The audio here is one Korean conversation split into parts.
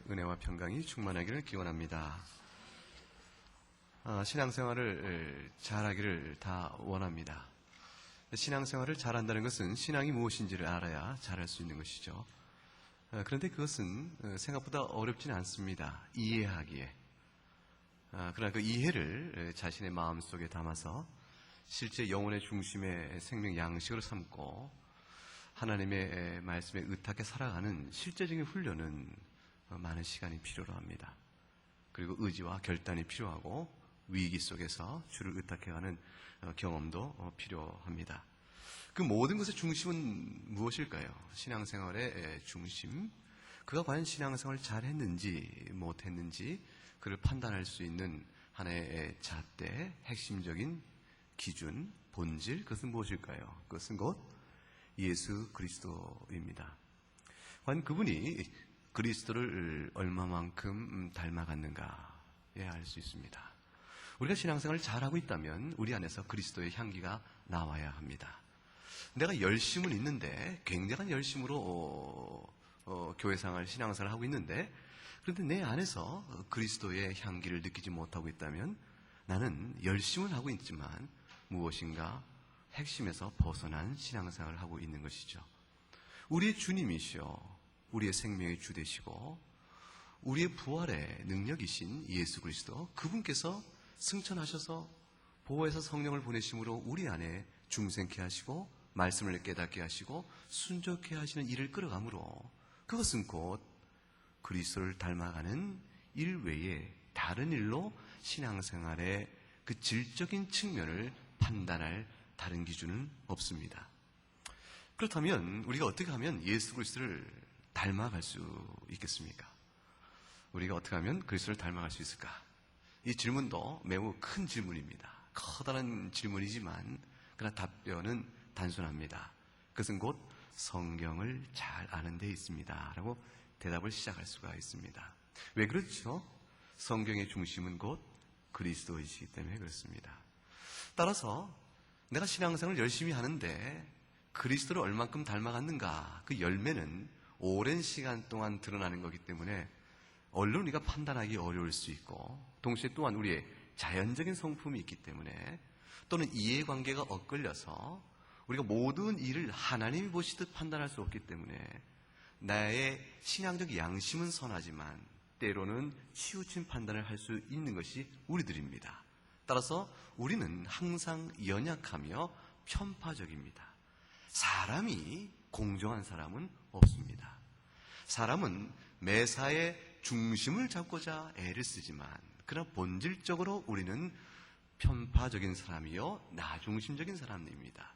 은혜와 평강이 충만하기를 기원합니다. 신앙생활을 잘하기를 다 원합니다. 신앙생활을 잘한다는 것은 신앙이 무엇인지를 알아야 잘할 수 있는 것이죠. 그런데 그것은 생각보다 어렵지는 않습니다. 이해하기에. 그러나 그 이해를 자신의 마음속에 담아서 실제 영혼의 중심의 생명 양식으로 삼고 하나님의 말씀에 의탁해 살아가는 실제적인 훈련은 많은 시간이 필요로 합니다. 그리고 의지와 결단이 필요하고 위기 속에서 주를 의탁해가는 경험도 필요합니다. 그 모든 것의 중심은 무엇일까요? 신앙생활의 중심, 그가 과연 신앙생활을 잘했는지 못했는지 그를 판단할 수 있는 하나의 잣대, 핵심적인 기준, 본질, 그것은 무엇일까요? 그것은 곧 예수 그리스도입니다. 과연 그분이 그리스도를 얼마만큼 닮아갔는가에 알 수 있습니다. 우리가 신앙생활을 잘하고 있다면 우리 안에서 그리스도의 향기가 나와야 합니다. 내가 열심은 있는데 굉장한 열심으로 교회생활, 신앙생활을 하고 있는데 그런데 내 안에서 그리스도의 향기를 느끼지 못하고 있다면 나는 열심은 하고 있지만 무엇인가 핵심에서 벗어난 신앙생활을 하고 있는 것이죠. 우리의 주님이시여 우리의 생명의 주 되시고 우리의 부활의 능력이신 예수 그리스도, 그분께서 승천하셔서 보호해서 성령을 보내심으로 우리 안에 중생케 하시고 말씀을 깨닫게 하시고 순종케 하시는 일을 끌어가므로 그것은 곧 그리스도를 닮아가는 일 외에 다른 일로 신앙생활의 그 질적인 측면을 판단할 다른 기준은 없습니다. 그렇다면 우리가 어떻게 하면 예수 그리스도를 닮아갈 수 있겠습니까? 우리가 어떻게 하면 그리스도를 닮아갈 수 있을까? 이 질문도 매우 큰 질문입니다. 커다란 질문이지만 그러나 답변은 단순합니다. 그것은 곧 성경을 잘 아는 데 있습니다 라고 대답을 시작할 수가 있습니다. 왜 그렇죠? 성경의 중심은 곧 그리스도이시기 때문에 그렇습니다. 따라서 내가 신앙생활을 열심히 하는데 그리스도를 얼만큼 닮아갔는가, 그 열매는 오랜 시간 동안 드러나는 거기 때문에 얼른 우리가 판단하기 어려울 수 있고 동시에 또한 우리의 자연적인 성품이 있기 때문에 또는 이해관계가 엇갈려서 우리가 모든 일을 하나님이 보시듯 판단할 수 없기 때문에 나의 신앙적 양심은 선하지만 때로는 치우친 판단을 할 수 있는 것이 우리들입니다. 따라서 우리는 항상 연약하며 편파적입니다. 사람이 공정한 사람은 없습니다. 사람은 매사에 중심을 잡고자 애를 쓰지만 그러나 본질적으로 우리는 편파적인 사람이요 나중심적인 사람입니다.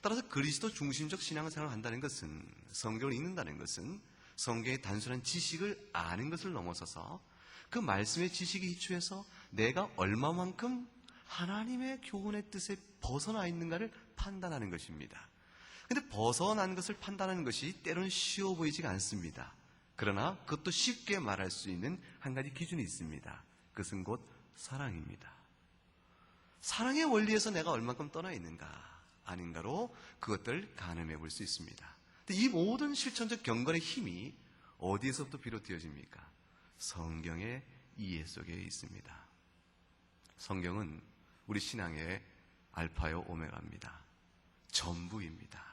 따라서 그리스도 중심적 신앙생활을 한다는 것은, 성경을 읽는다는 것은 성경의 단순한 지식을 아는 것을 넘어서서 그 말씀의 지식에 기초해서 내가 얼마만큼 하나님의 교훈의 뜻에 벗어나 있는가를 판단하는 것입니다. 그런데 벗어난 것을 판단하는 것이 때로는 쉬워 보이지가 않습니다. 그러나 그것도 쉽게 말할 수 있는 한 가지 기준이 있습니다. 그것은 곧 사랑입니다. 사랑의 원리에서 내가 얼만큼 떠나 있는가 아닌가로 그것들을 가늠해 볼 수 있습니다. 근데 이 모든 실천적 경건의 힘이 어디에서부터 비롯되어집니까? 성경의 이해 속에 있습니다. 성경은 우리 신앙의 알파요 오메가입니다. 전부입니다.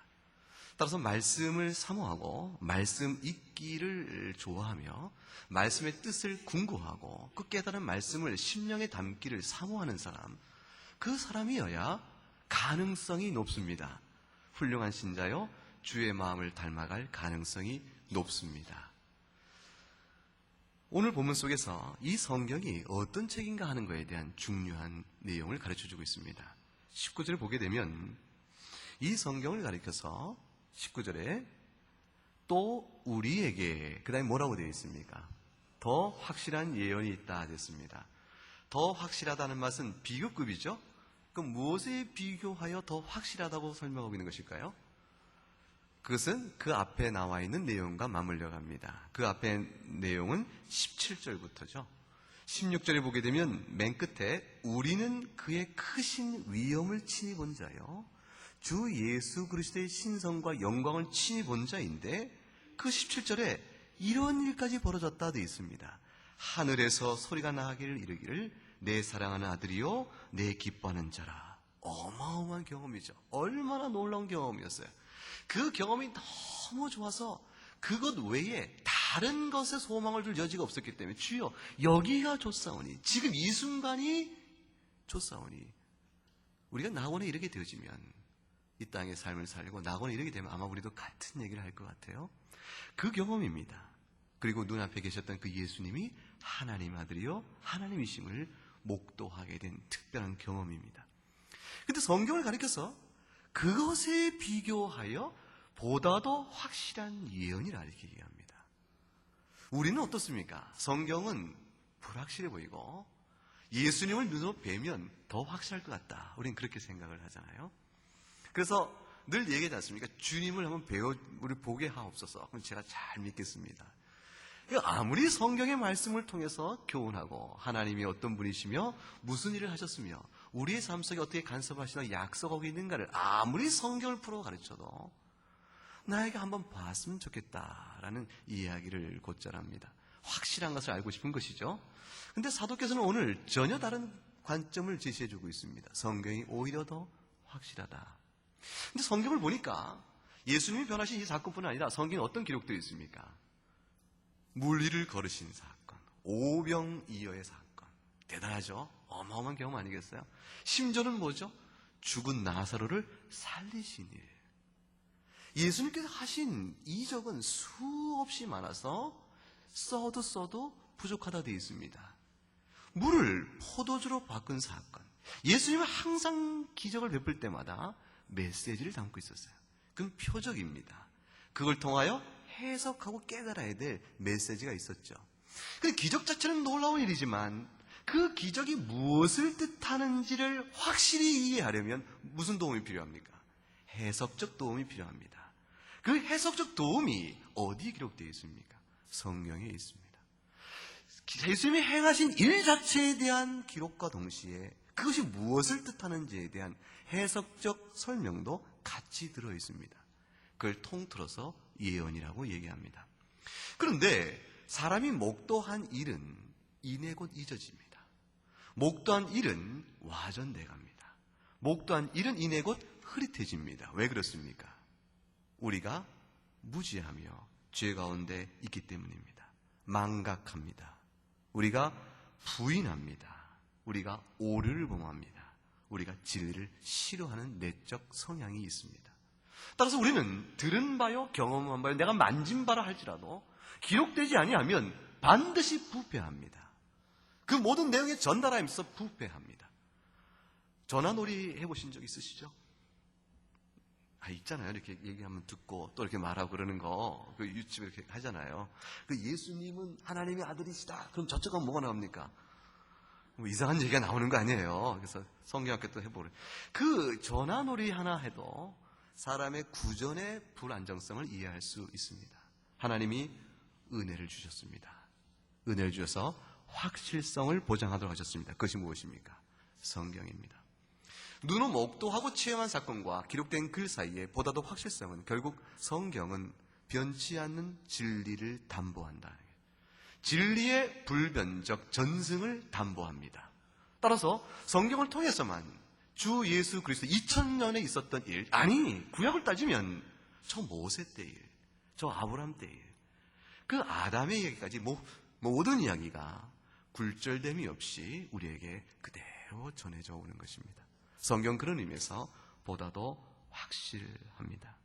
따라서 말씀을 사모하고 말씀 읽기를 좋아하며 말씀의 뜻을 궁구하고 그 깨달은 말씀을 심령에 담기를 사모하는 사람, 그 사람이어야 가능성이 높습니다. 훌륭한 신자요 주의 마음을 닮아갈 가능성이 높습니다. 오늘 본문 속에서 이 성경이 어떤 책인가 하는 것에 대한 중요한 내용을 가르쳐주고 있습니다. 19절을 보게 되면 이 성경을 가리켜서 19절에 또 우리에게, 그 다음에 뭐라고 되어 있습니까? 더 확실한 예언이 있다 됐습니다. 더 확실하다는 말은 비교급이죠? 그럼 무엇에 비교하여 더 확실하다고 설명하고 있는 것일까요? 그것은 그 앞에 나와 있는 내용과 맞물려 갑니다. 그 앞에 내용은 17절부터죠. 16절에 보게 되면 맨 끝에 우리는 그의 크신 위엄을 친히 본 자요 주 예수 그리스도의 신성과 영광을 친히 본 자인데 그 17절에 이런 일까지 벌어졌다 되어 있습니다. 하늘에서 소리가 나기를 이르기를 내 사랑하는 아들이요 내 기뻐하는 자라. 어마어마한 경험이죠. 얼마나 놀라운 경험이었어요. 그 경험이 너무 좋아서 그것 외에 다른 것에 소망을 둘 여지가 없었기 때문에 주여 여기가 좋사오니, 지금 이 순간이 좋사오니, 우리가 낙원에 이르게 되어지면, 이 땅의 삶을 살고 낙원에 이르게 되면 아마 우리도 같은 얘기를 할 것 같아요. 그 경험입니다. 그리고 눈앞에 계셨던 그 예수님이 하나님 아들이요 하나님이심을 목도하게 된 특별한 경험입니다. 근데 성경을 가리켜서 그것에 비교하여 보다도 확실한 예언이라 이렇게 얘기합니다. 우리는 어떻습니까? 성경은 불확실해 보이고 예수님을 눈으로 뵈면 더 확실할 것 같다. 우리는 그렇게 생각을 하잖아요. 그래서 늘 얘기하지 않습니까? 주님을 한번 우리 보게 하옵소서. 그럼 제가 잘 믿겠습니다. 아무리 성경의 말씀을 통해서 교훈하고 하나님이 어떤 분이시며 무슨 일을 하셨으며 우리의 삶 속에 어떻게 간섭하시나 약속하고 있는가를 아무리 성경을 풀어 가르쳐도 나에게 한번 봤으면 좋겠다라는 이야기를 곧잘 합니다. 확실한 것을 알고 싶은 것이죠. 근데 사도께서는 오늘 전혀 다른 관점을 제시해주고 있습니다. 성경이 오히려 더 확실하다. 근데 성경을 보니까 예수님이 변하신 이 사건뿐 아니라 성경에 어떤 기록들이 있습니까? 물리를 걸으신 사건, 오병이어의 사건, 대단하죠? 어마어마한 경험 아니겠어요? 심지어는 뭐죠? 죽은 나사로를 살리신 일. 예수님께서 하신 이적은 수없이 많아서 써도 부족하다 되어 있습니다. 물을 포도주로 바꾼 사건. 예수님은 항상 기적을 베풀 때마다 메시지를 담고 있었어요. 그건 표적입니다. 그걸 통하여 해석하고 깨달아야 될 메시지가 있었죠. 근데 기적 자체는 놀라운 일이지만 그 기적이 무엇을 뜻하는지를 확실히 이해하려면 무슨 도움이 필요합니까? 해석적 도움이 필요합니다. 그 해석적 도움이 어디에 기록되어 있습니까? 성경에 있습니다. 예수님이 행하신 일 자체에 대한 기록과 동시에 그것이 무엇을 뜻하는지에 대한 해석적 설명도 같이 들어 있습니다. 그걸 통틀어서 예언이라고 얘기합니다. 그런데 사람이 목도한 일은 이내 곧 잊어집니다. 목도한 일은 와전돼갑니다. 목도한 일은 이내 곧 흐릿해집니다. 왜 그렇습니까? 우리가 무지하며 죄 가운데 있기 때문입니다. 망각합니다. 우리가 부인합니다. 우리가 오류를 범합니다. 우리가 진리를 싫어하는 내적 성향이 있습니다. 따라서 우리는 들은 바요 경험한 바요 내가 만진 바라 할지라도 기록되지 아니하면 반드시 부패합니다. 그 모든 내용에 전달하면서 부패합니다. 전화놀이 해보신 적 있으시죠? 있잖아요. 이렇게 얘기하면 듣고 또 이렇게 말하고 그러는 거, 그 유튜브에 이렇게 하잖아요. 그 예수님은 하나님의 아들이시다. 그럼 저쪽은 뭐가 나옵니까? 뭐 이상한 얘기가 나오는 거 아니에요. 그래서 성경학교 또 해보래. 그 전화놀이 하나 해도 사람의 구전의 불안정성을 이해할 수 있습니다. 하나님이 은혜를 주셨습니다. 은혜를 주셔서 확실성을 보장하도록 하셨습니다. 그것이 무엇입니까? 성경입니다. 눈으로 목도하고 체험한 사건과 기록된 글 사이에 보다 더 확실성은 결국 성경은 변치 않는 진리를 담보한다. 진리의 불변적 전승을 담보합니다. 따라서 성경을 통해서만 주 예수 그리스도 2000년에 있었던 일, 아니 구약을 따지면 저 모세 때 일, 저 아브라함 때 일, 그 아담의 이야기까지 모든 이야기가 굴절됨이 없이 우리에게 그대로 전해져 오는 것입니다. 성경 그런 의미에서 보다 더 확실합니다.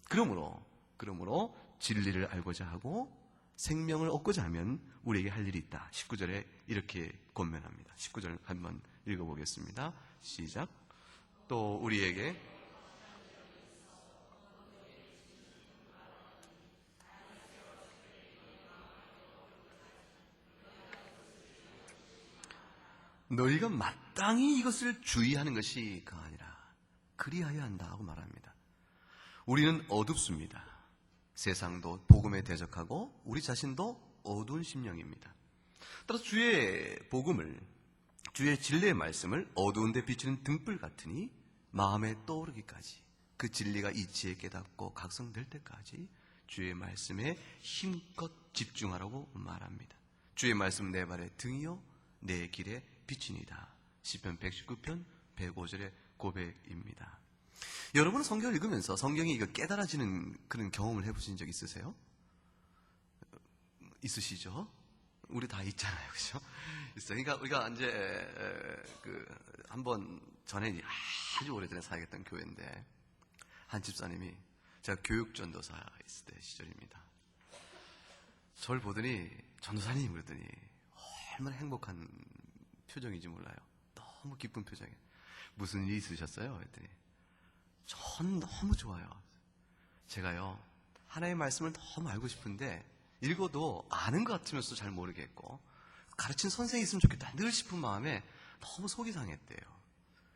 그러므로 진리를 알고자 하고 생명을 얻고자 하면 우리에게 할 일이 있다. 19절에 이렇게 권면합니다. 19절 한번 읽어보겠습니다. 시작. 또 우리에게 너희가 마땅히 이것을 주의하는 것이 그 아니라 그리하여야 한다고 말합니다. 우리는 어둡습니다. 세상도 복음에 대적하고 우리 자신도 어두운 심령입니다. 따라서 주의 복음을, 주의 진리의 말씀을 어두운 데 비추는 등불 같으니 마음에 떠오르기까지 그 진리가 이치에 깨닫고 각성될 때까지 주의 말씀에 힘껏 집중하라고 말합니다. 주의 말씀은 내 발의 등이요 내 길의 빛이니이다. 시편 119편 105절의 고백입니다. 여러분은 성경을 읽으면서 성경이 깨달아지는 그런 경험을 해보신 적 있으세요? 있으시죠? 우리 다 있잖아요, 그렇죠? 있어요. 그러니까 우리가 이제 한번 전에 아주 오래전에 사역했던 교회인데 한 집사님이 제가 교육전도사 있을 때 시절입니다. 저를 보더니 전도사님 그러더니 얼마나 행복한 표정인지 몰라요. 너무 기쁜 표정에 무슨 일이 있으셨어요? 그랬더니 전 너무 좋아요. 제가요 하나님의 말씀을 너무 알고 싶은데 읽어도 아는 것 같으면서도 잘 모르겠고 가르친 선생이 있으면 좋겠다 늘 싶은 마음에 너무 속이 상했대요.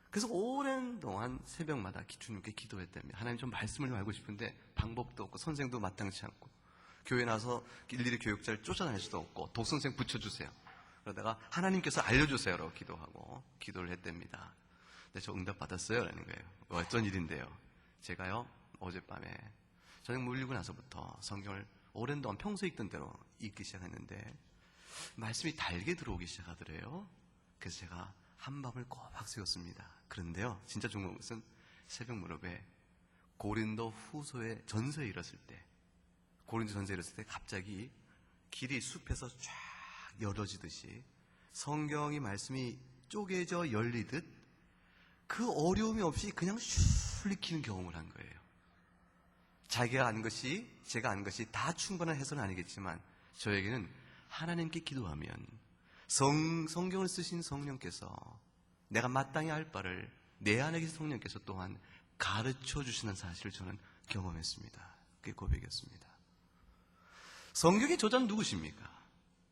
그래서 오랜 동안 새벽마다 주님께 기도했답니다. 하나님 좀 말씀을 좀 알고 싶은데 방법도 없고 선생도 마땅치 않고 교회 나서 일일이 교육자를 쫓아다닐 수도 없고 독선생 붙여주세요. 그러다가 하나님께서 알려주세요라고 기도하고 기도를 했답니다. 근데 저 응답 받았어요 라는 거예요. 어떤 일인데요. 제가요 어젯밤에 저녁 물리고 나서부터 성경을 오랜 동안 평소에 읽던 대로 읽기 시작했는데 말씀이 달게 들어오기 시작하더래요. 그래서 제가 한밤을 꼬박 새웠습니다. 그런데요 진짜 중요한 것은 새벽 무렵에 고린도 후서의 전서에 이르렀을 때 고린도 전서에 이르렀을 때 갑자기 길이 숲에서 쫙 열어지듯이 성경의 말씀이 쪼개져 열리듯 그 어려움이 없이 그냥 슉 익히는 경험을 한 거예요. 자기가 아는 것이 제가 아는 것이 다 충분한 해설은 아니겠지만 저에게는 하나님께 기도하면 성경을 쓰신 성령께서 내가 마땅히 할 바를 내 안에 계신 성령께서 또한 가르쳐 주시는 사실을 저는 경험했습니다. 그게 고백이었습니다. 성경의 저자는 누구십니까?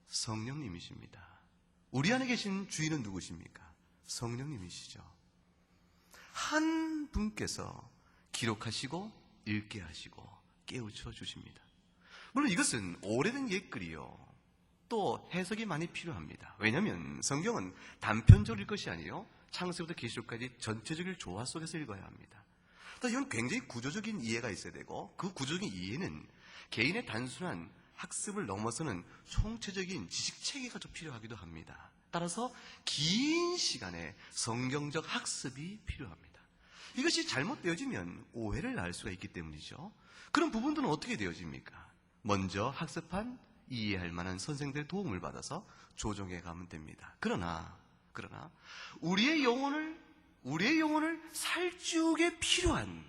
성령님이십니다. 우리 안에 계신 주인은 누구십니까? 성령님이시죠. 한 분께서 기록하시고 읽게 하시고 깨우쳐 주십니다. 물론 이것은 오래된 옛글이요 또 해석이 많이 필요합니다. 왜냐하면 성경은 단편적일 것이 아니요 창세부터 계시록까지 전체적인 조화 속에서 읽어야 합니다. 또 이건 굉장히 구조적인 이해가 있어야 되고 그 구조적인 이해는 개인의 단순한 학습을 넘어서는 총체적인 지식 체계가 좀 필요하기도 합니다. 따라서 긴 시간의 성경적 학습이 필요합니다. 이것이 잘못되어지면 오해를 낳을 수가 있기 때문이죠. 그런 부분들은 어떻게 되어집니까? 먼저 학습한 이해할 만한 선생들의 도움을 받아서 조정해 가면 됩니다. 그러나 우리의 영혼을 살찌우게 필요한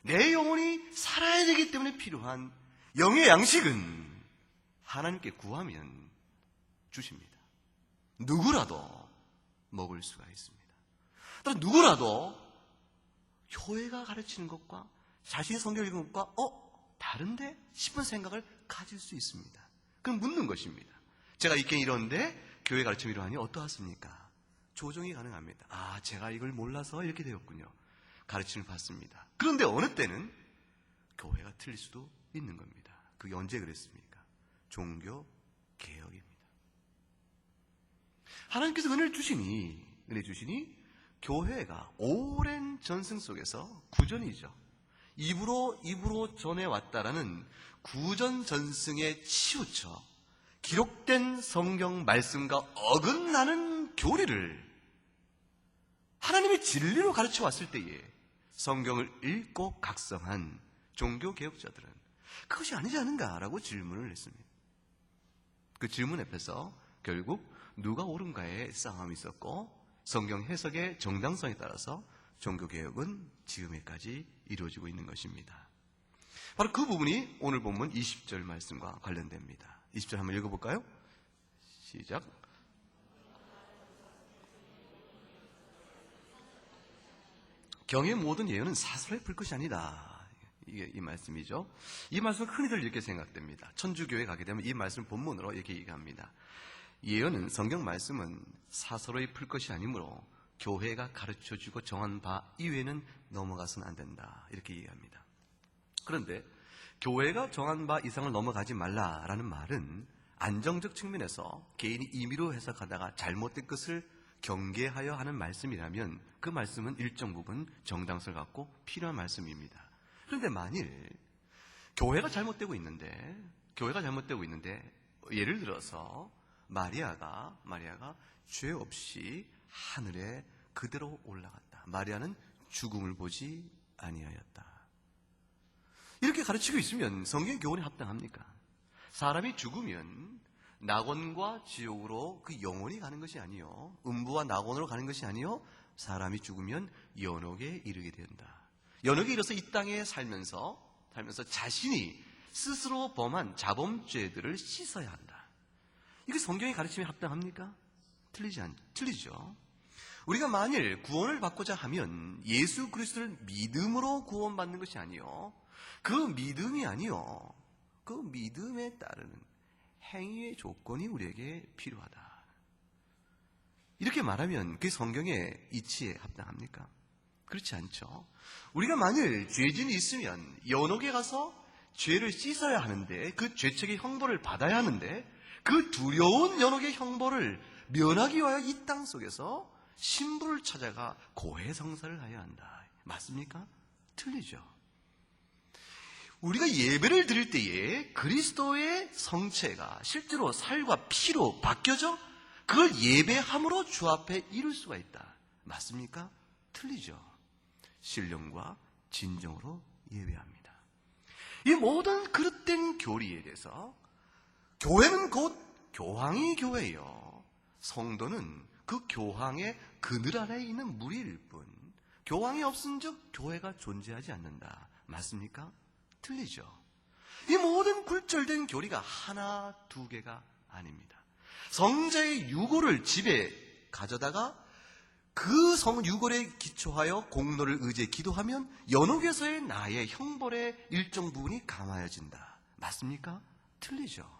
내 영혼이 살아야 되기 때문에 필요한 영의 양식은 하나님께 구하면 주십니다. 누구라도 먹을 수가 있습니다. 또 누구라도 교회가 가르치는 것과 자신의 성경을 읽은 것과 다른데 싶은 생각을 가질 수 있습니다. 그럼 묻는 것입니다. 제가 읽긴 이런데 교회 가르침이 이러하니 어떠하십니까? 조정이 가능합니다. 제가 이걸 몰라서 이렇게 되었군요. 가르침을 받습니다. 그런데 어느 때는 교회가 틀릴 수도 있는 겁니다. 그게 언제 그랬습니까? 종교 개혁입니다. 하나님께서 은혜 주시니 교회가 오랜 전승 속에서 구전이죠. 입으로 전해왔다라는 구전 전승에 치우쳐 기록된 성경 말씀과 어긋나는 교리를 하나님의 진리로 가르쳐 왔을 때에 성경을 읽고 각성한 종교 개혁자들은 그것이 아니지 않은가라고 질문을 했습니다. 그 질문 앞에서 결국 누가 옳은가의 싸움이 있었고 성경 해석의 정당성에 따라서 종교 개혁은 지금까지 이루어지고 있는 것입니다. 바로 그 부분이 오늘 본문 20절 말씀과 관련됩니다. 20절 한번 읽어볼까요? 시작. 경의 모든 예언은 사설에 풀 것이 아니다. 이게 이 말씀이죠. 이 말씀은 흔히들 이렇게 생각됩니다. 천주교에 가게 되면 이 말씀 본문으로 이렇게 얘기합니다. 예언은 성경 말씀은 사설에 풀 것이 아니므로 교회가 가르쳐주고 정한 바 이외에는 넘어가서는 안 된다. 이렇게 얘기합니다. 그런데 교회가 정한 바 이상을 넘어가지 말라라는 말은 안정적 측면에서 개인이 임의로 해석하다가 잘못된 것을 경계하여 하는 말씀이라면 그 말씀은 일정 부분 정당성을 갖고 필요한 말씀입니다. 그런데 만일 교회가 잘못되고 있는데 예를 들어서 마리아가 죄 없이 하늘에 그대로 올라갔다. 마리아는 죽음을 보지 아니하였다. 이렇게 가르치고 있으면 성경 교훈에 합당합니까? 사람이 죽으면 낙원과 지옥으로 그 영혼이 가는 것이 아니요, 음부와 낙원으로 가는 것이 아니요, 사람이 죽으면 연옥에 이르게 된다. 연옥에 이르러서 이 땅에 살면서 자신이 스스로 범한 자범죄들을 씻어야 한다. 이게 성경의 가르침에 합당합니까? 틀리죠. 우리가 만일 구원을 받고자 하면 예수 그리스도를 믿음으로 구원받는 것이 아니요, 그 믿음에 따르는 행위의 조건이 우리에게 필요하다. 이렇게 말하면 그게 성경의 이치에 합당합니까? 그렇지 않죠. 우리가 만일 죄진이 있으면 연옥에 가서 죄를 씻어야 하는데, 그 죄책의 형벌을 받아야 하는데, 그 두려운 연옥의 형벌을 면하기 위하여 이 땅 속에서 신부를 찾아가 고해성사를 하여야 한다. 맞습니까? 틀리죠. 우리가 예배를 드릴 때에 그리스도의 성체가 실제로 살과 피로 바뀌어져 그걸 예배함으로 주 앞에 이룰 수가 있다. 맞습니까? 틀리죠. 신령과 진정으로 예배합니다. 이 모든 그릇된 교리에 대해서 교회는 곧 교황이 교회요, 성도는 그 교황의 그늘 아래에 있는 무리일 뿐, 교황이 없은즉 교회가 존재하지 않는다. 맞습니까? 틀리죠. 이 모든 굴절된 교리가 하나 두 개가 아닙니다. 성자의 유골을 집에 가져다가 그 유골에 기초하여 공로를 의지해 기도하면 연옥에서의 나의 형벌의 일정 부분이 감하여진다. 맞습니까? 틀리죠.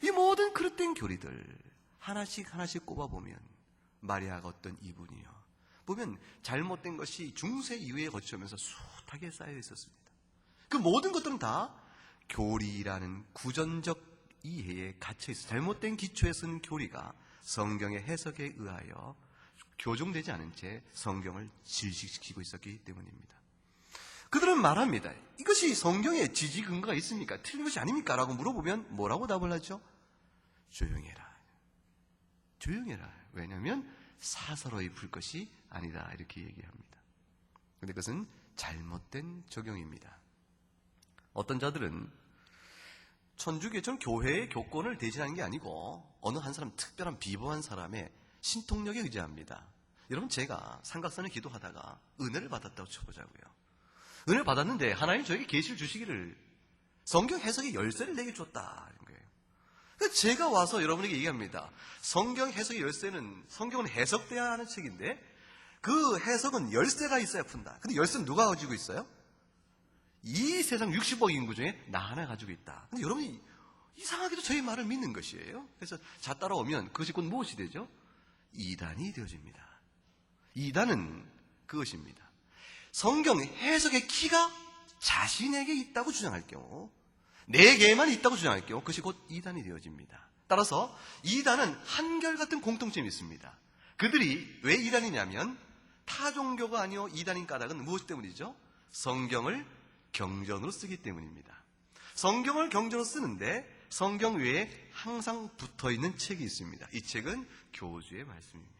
이 모든 그릇된 교리들 하나씩 꼽아보면 마리아가 어떤 이분이요, 보면 잘못된 것이 중세 이후에 거쳐오면서 숱하게 쌓여 있었습니다. 그 모든 것들은 다 교리라는 구전적 이해에 갇혀 있어 잘못된 기초에 쓴 교리가 성경의 해석에 의하여 교정되지 않은 채 성경을 질식시키고 있었기 때문입니다. 그들은 말합니다. 이것이 성경에 지지 근거가 있습니까? 틀린 것이 아닙니까? 라고 물어보면 뭐라고 답을 하죠? 조용해라. 왜냐하면 사사로이 풀 것이 아니다. 이렇게 얘기합니다. 그런데 그것은 잘못된 적용입니다. 어떤 자들은 천주교처럼 교회의 교권을 대신하는 게 아니고 어느 한 사람, 특별한 비범한 사람의 신통력에 의지합니다. 여러분, 제가 삼각선을 기도하다가 은혜를 받았다고 쳐보자고요. 은혜를 받았는데 하나님 저에게 계시를 주시기를 성경 해석의 열쇠를 내게 줬다. 이런 거예요. 제가 와서 여러분에게 얘기합니다. 성경 해석의 열쇠는, 성경은 해석돼야 하는 책인데 그 해석은 열쇠가 있어야 푼다. 근데 열쇠는 누가 가지고 있어요? 이 세상 60억 인구 중에 나 하나 가지고 있다. 근데 여러분이 이상하게도 저희 말을 믿는 것이에요. 그래서 자 따라오면 그것이 곧 무엇이 되죠? 이단이 되어집니다. 이단은 그것입니다. 성경 해석의 키가 자신에게 있다고 주장할 경우, 내게만 있다고 주장할 경우 그것이 곧 이단이 되어집니다. 따라서 이단은 한결같은 공통점이 있습니다. 그들이 왜 이단이냐면 타 종교가 아니요 이단인 까닭은 무엇 때문이죠? 성경을 경전으로 쓰기 때문입니다. 성경을 경전으로 쓰는데 성경 외에 항상 붙어있는 책이 있습니다. 이 책은 교주의 말씀입니다.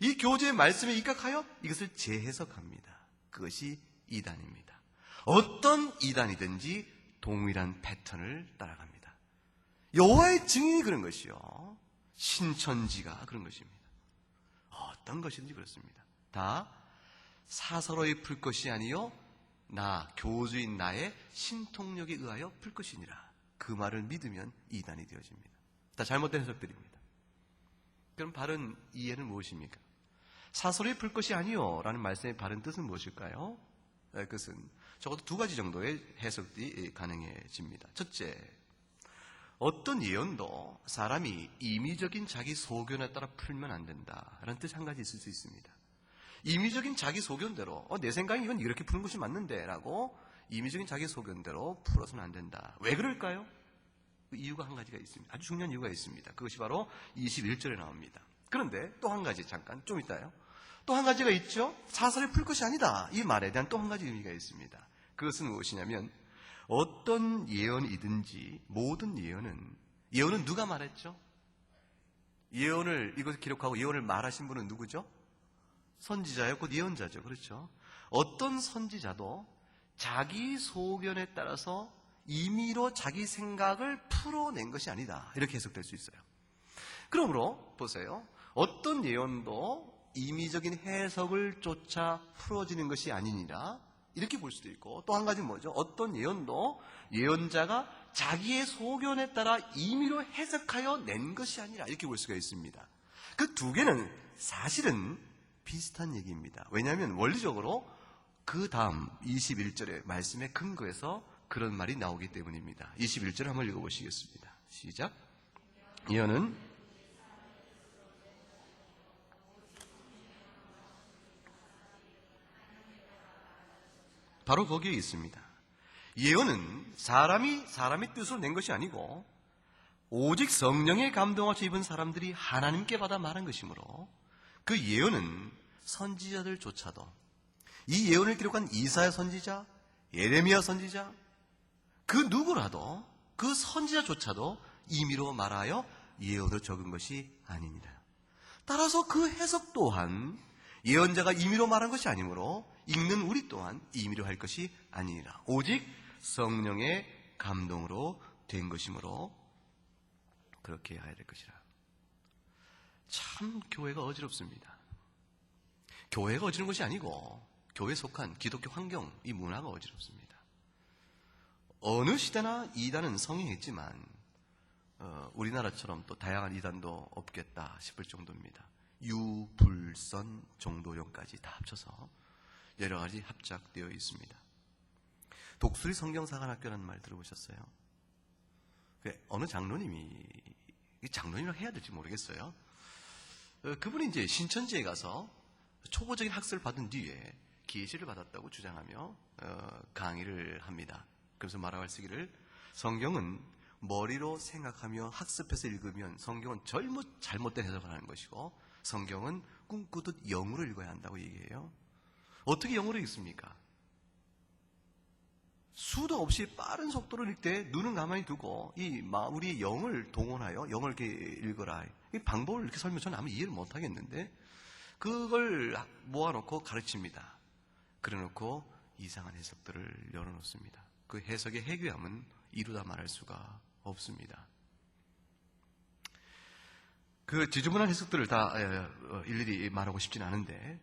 이 교주의 말씀에 입각하여 이것을 재해석합니다. 그것이 이단입니다. 어떤 이단이든지 동일한 패턴을 따라갑니다. 여호와의 증인이 그런 것이요, 신천지가 그런 것입니다. 어떤 것이든지 그렇습니다. 다 사서로이 풀 것이 아니요 나 교주인 나의 신통력에 의하여 풀 것이니라. 그 말을 믿으면 이단이 되어집니다. 다 잘못된 해석들입니다. 그럼 바른 이해는 무엇입니까? 사서로이 풀 것이 아니요 라는 말씀의 바른 뜻은 무엇일까요? 그것은 적어도 두 가지 정도의 해석이 가능해집니다. 첫째, 어떤 예언도 사람이 임의적인 자기 소견에 따라 풀면 안 된다라는 뜻 한 가지 있을 수 있습니다. 임의적인 자기 소견대로 내 생각에 이건 이렇게 푸는 것이 맞는데 라고 임의적인 자기 소견대로 풀어서는 안 된다. 왜 그럴까요? 그 이유가 한 가지가 있습니다. 아주 중요한 이유가 있습니다. 그것이 바로 21절에 나옵니다. 그런데 또 한 가지, 잠깐 좀 이따요. 또 한 가지가 있죠. 사설에 풀 것이 아니다. 이 말에 대한 또 한 가지 의미가 있습니다. 그것은 무엇이냐면 어떤 예언이든지 모든 예언은 누가 말했죠? 예언을 이것을 기록하고 예언을 말하신 분은 누구죠? 선지자요, 곧 예언자죠. 그렇죠? 어떤 선지자도 자기 소견에 따라서 임의로 자기 생각을 풀어낸 것이 아니다. 이렇게 해석될 수 있어요. 그러므로 보세요. 어떤 예언도 임의적인 해석을 쫓아 풀어지는 것이 아니니라 이렇게 볼 수도 있고, 또 한 가지는 뭐죠? 어떤 예언도 예언자가 자기의 소견에 따라 임의로 해석하여 낸 것이 아니라 이렇게 볼 수가 있습니다. 그 두 개는 사실은 비슷한 얘기입니다. 왜냐하면 원리적으로 그 다음 21절의 말씀에 근거해서 그런 말이 나오기 때문입니다. 21절을 한번 읽어보시겠습니다. 시작. 예언은 바로 거기에 있습니다. 예언은 사람의 뜻으로 낸 것이 아니고 오직 성령의 감동을 입은 사람들이 하나님께 받아 말한 것이므로 그 예언은 선지자들조차도 이 예언을 기록한 이사야 선지자, 예레미야 선지자, 그 누구라도 그 선지자조차도 임의로 말하여 예언을 적은 것이 아닙니다. 따라서 그 해석 또한 예언자가 임의로 말한 것이 아니므로 읽는 우리 또한 임의로 할 것이 아니니라. 오직 성령의 감동으로 된 것이므로 그렇게 해야 될 것이라. 참 교회가 어지럽습니다. 교회가 어지러운 것이 아니고 교회에 속한 기독교 환경, 이 문화가 어지럽습니다. 어느 시대나 이단은 성행했지만 우리나라처럼 또 다양한 이단도 없겠다 싶을 정도입니다. 유불선 정도령까지 다 합쳐서 여러 가지 합작되어 있습니다. 독수리 성경사관학교라는 말 들어보셨어요? 어느 장로님이라고 해야 될지 모르겠어요. 그분이 이제 신천지에 가서 초보적인 학습을 받은 뒤에 계시를 받았다고 주장하며 강의를 합니다. 그래서 말하고 쓰기를 성경은 머리로 생각하며 학습해서 읽으면 성경은 잘못된 해석을 하는 것이고 성경은 꿈꾸듯 영으로 읽어야 한다고 얘기해요. 어떻게 영으로 읽습니까? 수도 없이 빠른 속도로 읽을 때 눈은 가만히 두고 우리 영을 동원하여 영을 이렇게 읽어라. 이 방법을 이렇게 설명 저는 아무 이해를 못 하겠는데 그걸 모아놓고 가르칩니다. 그래놓고 이상한 해석들을 열어놓습니다. 그 해석의 해괴함은 이루다 말할 수가 없습니다. 그 지저분한 해석들을 다 일일이 말하고 싶진 않은데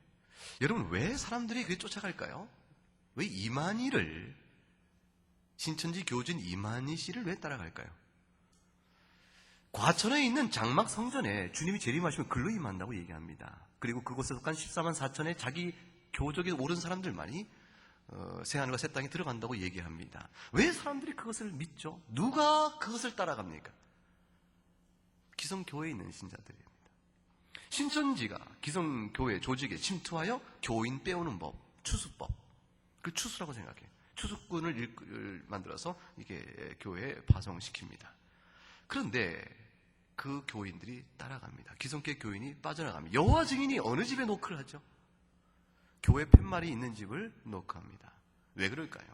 여러분 왜 사람들이 그게 쫓아갈까요? 왜 이만희를 신천지 교주인 이만희 씨를 왜 따라갈까요? 과천에 있는 장막 성전에 주님이 재림하시면 글로 임한다고 얘기합니다. 그리고 그곳에 속한 14만 4천의 자기 교적에 오른 사람들만이 새하늘과 새 땅에 들어간다고 얘기합니다. 왜 사람들이 그것을 믿죠? 누가 그것을 따라갑니까? 기성교회에 있는 신자들입니다. 신천지가 기성교회 조직에 침투하여 교인 빼오는 법, 추수법, 그 추수라고 생각해요. 추수꾼을 만들어서 이게 교회에 파송시킵니다. 그런데 그 교인들이 따라갑니다. 기성교회 교인이 빠져나갑니다. 여호와 증인이 어느 집에 노크를 하죠? 교회 팻말이 있는 집을 노크합니다. 왜 그럴까요?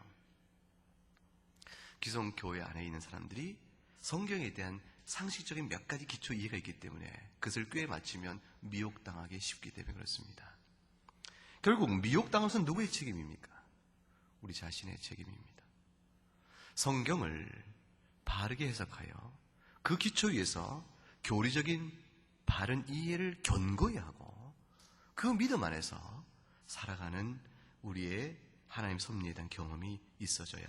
기성교회 안에 있는 사람들이 성경에 대한 상식적인 몇 가지 기초 이해가 있기 때문에 그것을 꽤 맞추면 미혹당하기 쉽기 때문에 그렇습니다. 결국 미혹당한 것은 누구의 책임입니까? 우리 자신의 책임입니다. 성경을 바르게 해석하여 그 기초 위에서 교리적인 바른 이해를 견고히 하고 그 믿음 안에서 살아가는 우리의 하나님 섭리에 대한 경험이 있어져야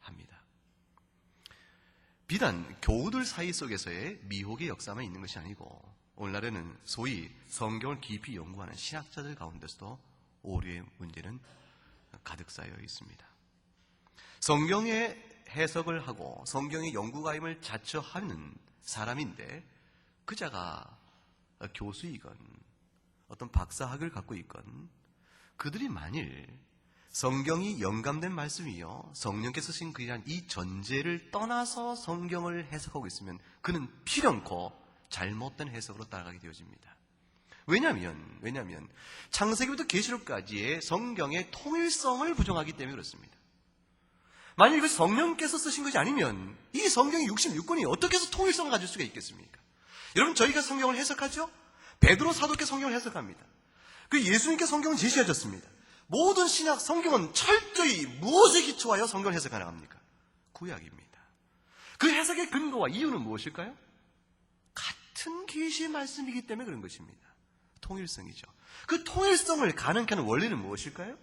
합니다. 비단 교우들 사이 속에서의 미혹의 역사만 있는 것이 아니고 오늘날에는 소위 성경을 깊이 연구하는 신학자들 가운데서도 오류의 문제는 가득 쌓여 있습니다. 성경의 해석을 하고 성경의 연구가임을 자처하는 사람인데 그자가 교수이건 어떤 박사학위를 갖고 있건 그들이 만일 성경이 영감된 말씀이요 성령께서 쓰신 그이란 이 전제를 떠나서 성경을 해석하고 있으면 그는 필연코 잘못된 해석으로 따라가게 되어집니다. 왜냐하면 창세기부터 계시록까지의 성경의 통일성을 부정하기 때문에 그렇습니다. 만약 이것이 성령께서 쓰신 것이 아니면 이 성경의 66권이 어떻게 해서 통일성을 가질 수가 있겠습니까? 여러분, 저희가 성경을 해석하죠? 베드로 사도께 성경을 해석합니다. 그 예수님께 성경은 제시하셨습니다. 모든 신약 성경은 철저히 무엇에 기초하여 성경을 해석하나 합니까? 구약입니다. 그 해석의 근거와 이유는 무엇일까요? 같은 계시의 말씀이기 때문에 그런 것입니다. 통일성이죠. 그 통일성을 가능케 하는 원리는 무엇일까요?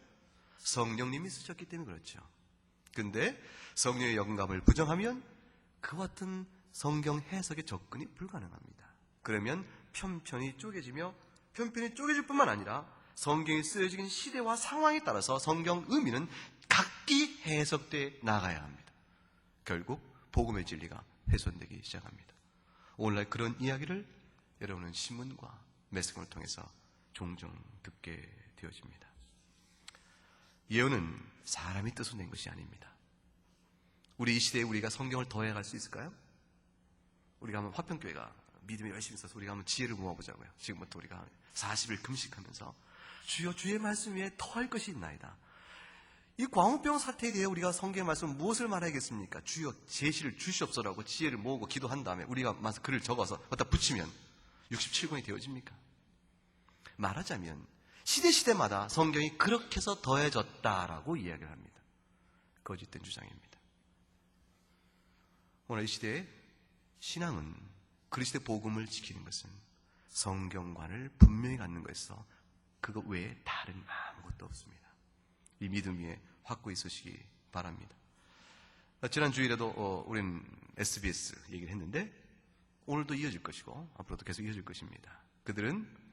성령님이 쓰셨기 때문에 그렇죠. 근데 성령의 영감을 부정하면 그와 같은 성경 해석의 접근이 불가능합니다. 그러면 편편히 쪼개지며 편편히 쪼개질 뿐만 아니라 성경이 쓰여진 시대와 상황에 따라서 성경 의미는 각기 해석돼 나가야 합니다. 결국 복음의 진리가 훼손되기 시작합니다. 오늘날 그런 이야기를 여러분은 신문과 메시지를 통해서 종종 듣게 되어집니다. 예언은 사람이 뜻을 낸 것이 아닙니다. 우리 이 시대에 우리가 성경을 더해갈 수 있을까요? 우리가 한번 화평교회가 믿음이 열심히 있어서 우리가 한번 지혜를 모아보자고요. 지금부터 우리가 40일 금식하면서 주여 주의 말씀 위에 더할 것이 있나이다. 이 광우병 사태에 대해 우리가 성경의 말씀 무엇을 말하겠습니까? 주여 제시를 주시옵소서라고 지혜를 모으고 기도한 다음에 우리가 글을 적어서 갖다 붙이면 67권이 되어집니까? 말하자면 시대마다 성경이 그렇게 해서 더해졌다라고 이야기를 합니다. 거짓된 주장입니다. 오늘 이 시대에 신앙은 그리스도의 복음을 지키는 것은 성경관을 분명히 갖는 것에서 그것 외에 다른 아무것도 없습니다. 이 믿음 위에 확고히 서시기 바랍니다. 지난 주일에도 우리는 SBS 얘기를 했는데 오늘도 이어질 것이고 앞으로도 계속 이어질 것입니다. 그들은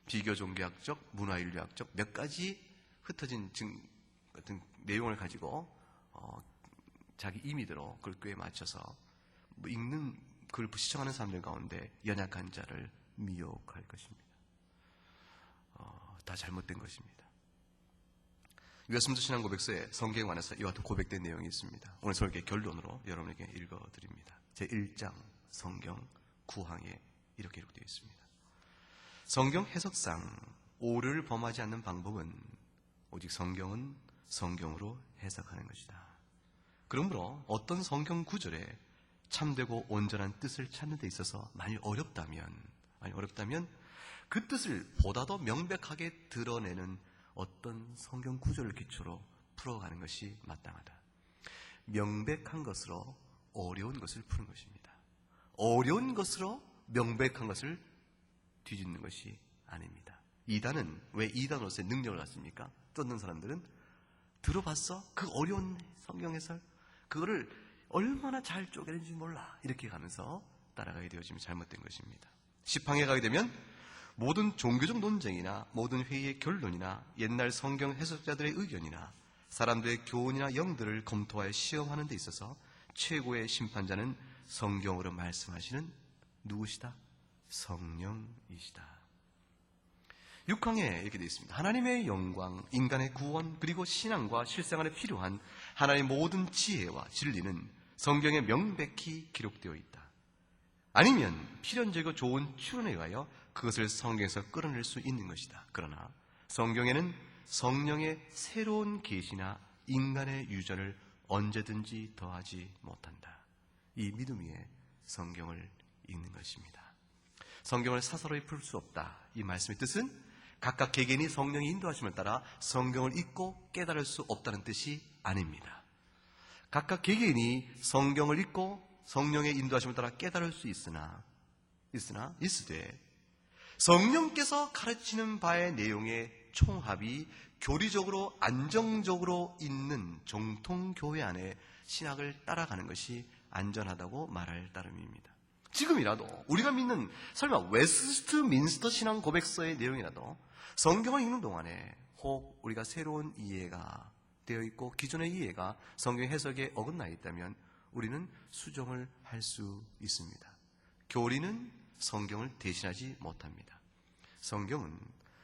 비교종교학적, 문화인류학적 몇 가지 흩어진 같은 내용을 가지고 자기 임의대로 그걸 꾀에 맞춰서 읽는 그걸 시청하는 사람들 가운데 연약한 자를 미혹할 것입니다. 다 잘못된 것입니다. 웨스민스터 신앙 고백서에 성경에 관해서 이와 같은 고백된 내용이 있습니다. 오늘 설교 결론으로 여러분에게 읽어드립니다. 제1장 성경 9항에 이렇게 기록되어 있습니다. 성경 해석상 오류를 범하지 않는 방법은 오직 성경은 성경으로 해석하는 것이다. 그러므로 어떤 성경 구절에 참되고 온전한 뜻을 찾는 데 있어서 만일 어렵다면 그 뜻을 보다 더 명백하게 드러내는 어떤 성경 구절을 기초로 풀어가는 것이 마땅하다. 명백한 것으로 어려운 것을 푸는 것입니다. 어려운 것으로 명백한 것을 뒤집는 것이 아닙니다. 이단은 왜 이단으로서의 능력을 갖습니까? 쫓는 사람들은 들어봤어? 그 어려운 성경 해설? 그거를 얼마나 잘 쪼개는지 몰라. 이렇게 가면서 따라가게 되어지면 잘못된 것입니다. 시황에 가게 되면 모든 종교적 논쟁이나 모든 회의의 결론이나 옛날 성경 해석자들의 의견이나 사람들의 교훈이나 영들을 검토하여 시험하는 데 있어서 최고의 심판자는 성경으로 말씀하시는 누구시다? 성령이시다. 6항에 이렇게 되어 있습니다. 하나님의 영광, 인간의 구원, 그리고 신앙과 실생활에 필요한 하나님의 모든 지혜와 진리는 성경에 명백히 기록되어 있다. 아니면 필연적이고 좋은 추론에 의하여 그것을 성경에서 끌어낼 수 있는 것이다. 그러나 성경에는 성령의 새로운 계시나 인간의 유전을 언제든지 더하지 못한다. 이 믿음 위에 성경을 읽는 것입니다. 성경을 사사로이 풀 수 없다. 이 말씀의 뜻은 각각 개개인이 성령의 인도하심을 따라 성경을 읽고 깨달을 수 없다는 뜻이 아닙니다. 각각 개개인이 성경을 읽고 성령의 인도하심을 따라 깨달을 수 있으되 성령께서 가르치는 바의 내용의 총합이 교리적으로 안정적으로 있는 정통교회 안에 신학을 따라가는 것이 안전하다고 말할 따름입니다. 지금이라도 우리가 믿는 설마 웨스트민스터 신앙 고백서의 내용이라도 성경을 읽는 동안에 혹 우리가 새로운 이해가 되어 있고 기존의 이해가 성경 해석에 어긋나 있다면 우리는 수정을 할 수 있습니다. 교리는 성경을 대신하지 못합니다. 성경은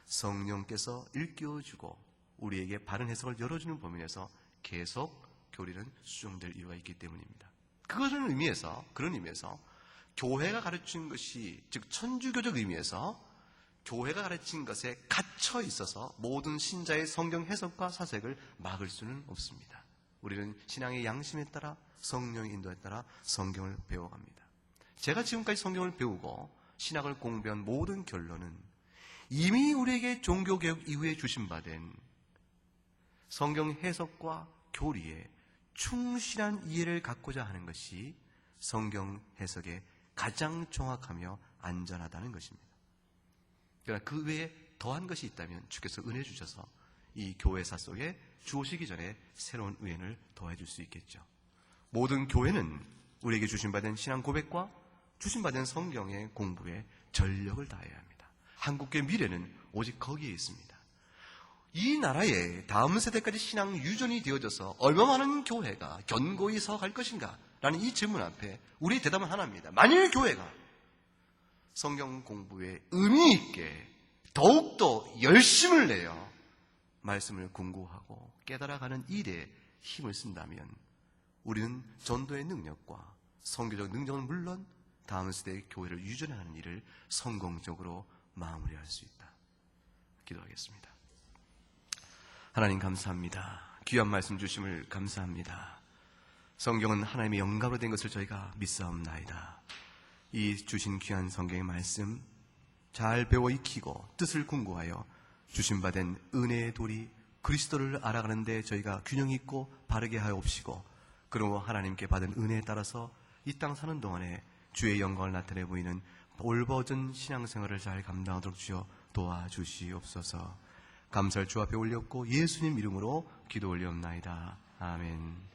성령께서 일깨워주고 우리에게 바른 해석을 열어주는 범위에서 계속 교리는 수정될 이유가 있기 때문입니다. 그런 의미에서 교회가 가르친 것이, 즉 천주교적 의미에서 교회가 가르친 것에 갇혀 있어서 모든 신자의 성경 해석과 사색을 막을 수는 없습니다. 우리는 신앙의 양심에 따라 성령의 인도에 따라 성경을 배워갑니다. 제가 지금까지 성경을 배우고 신학을 공부한 모든 결론은 이미 우리에게 종교개혁 이후에 주신바된 성경 해석과 교리에 충실한 이해를 갖고자 하는 것이 성경 해석에 가장 정확하며 안전하다는 것입니다. 그러나 그 외에 더한 것이 있다면 주께서 은혜 주셔서 이 교회사 속에 주오시기 전에 새로운 의견을 더해 줄 수 있겠죠. 모든 교회는 우리에게 주신받은 신앙 고백과 주신받은 성경의 공부에 전력을 다해야 합니다. 한국교회 미래는 오직 거기에 있습니다. 이 나라에 다음 세대까지 신앙 유전이 되어져서 얼마 많은 교회가 견고히 서갈 것인가? 라는 이 질문 앞에 우리의 대답은 하나입니다. 만일 교회가 성경 공부에 의미 있게 더욱더 열심을 내어 말씀을 공부하고 깨달아가는 일에 힘을 쓴다면 우리는 전도의 능력과 선교적 능력은 물론 다음 세대의 교회를 유전하는 일을 성공적으로 마무리할 수 있다. 기도하겠습니다. 하나님 감사합니다. 귀한 말씀 주심을 감사합니다. 성경은 하나님의 영감으로 된 것을 저희가 믿사옵나이다. 이 주신 귀한 성경의 말씀 잘 배워 익히고 뜻을 궁구하여 주신받은 은혜의 돌이 그리스도를 알아가는 데 저희가 균형 있고 바르게 하옵시고 그러므로 하나님께 받은 은혜에 따라서 이 땅 사는 동안에 주의 영광을 나타내 보이는 올바른 신앙생활을 잘 감당하도록 주여 도와주시옵소서. 감사를 주 앞에 올렸고 예수님 이름으로 기도 올리옵나이다. 아멘.